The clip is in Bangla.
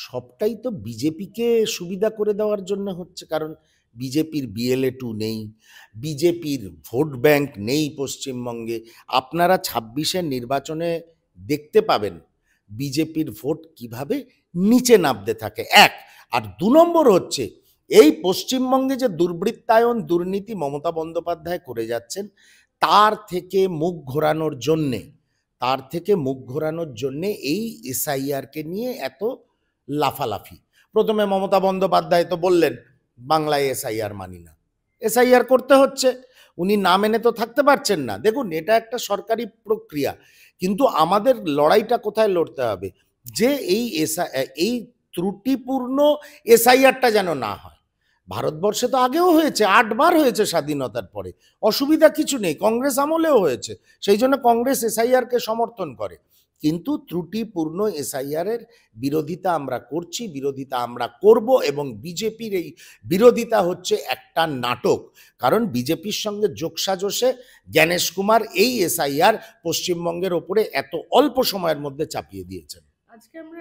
সবটাই তো বিজেপিকে সুবিধা করে দেওয়ার জন্য হচ্ছে, কারণ বিজেপির BLA 2 নেই, বিজেপির ভোট ব্যাংক নেই পশ্চিমবঙ্গে। আপনারা 26-এর নির্বাচনে দেখতে পাবেন বিজেপির ভোট কিভাবে নিচে নামতে থাকে, এক। আর 2 নম্বর হচ্ছে, এই পশ্চিমবঙ্গে যে দুর্বৃত্তায়ন দুর্নীতি মমতা বন্দ্যোপাধ্যায় করে যাচ্ছেন, তার থেকে মুখ ঘোরানোর জন্যে এই SIR-কে নিয়ে এত লাফালাফি। প্রথমে মমতা বন্দ্যোপাধ্যায় তো বললেন বাংলায় SIR মানি না, SIR করতে হচ্ছে, উনি না মেনে তো থাকতে পারছেন না। দেখুন, এটা একটা সরকারি প্রক্রিয়া, কিন্তু আমাদের লড়াইটা কোথায় লড়তে হবে, যে এই ত্রুটিপূর্ণ SIR-টা যেন না হয়। ভারতবর্ষে তো আগেও হয়েছে, 8 বার হয়েছে স্বাধীনতার পরে, অসুবিধা কিছু নেই, কংগ্রেস আমলেও হয়েছে, সেই জন্য কংগ্রেস SIR-কে সমর্থন করে। কিন্তু ত্রুটিপূর্ণ SIR-এর বিরোধিতা আমরা করছি, বিরোধিতা আমরা করব, এবং বিজেপির এই বিরোধিতা হচ্ছে একটা নাটক। কারণ বিজেপির সঙ্গে যোগসাজশে জ্ঞানেশ কুমার এই SIR পশ্চিমবঙ্গের ওপরে এত অল্প সময়ের মধ্যে চাপিয়ে দিয়েছেন। আজকে আমরা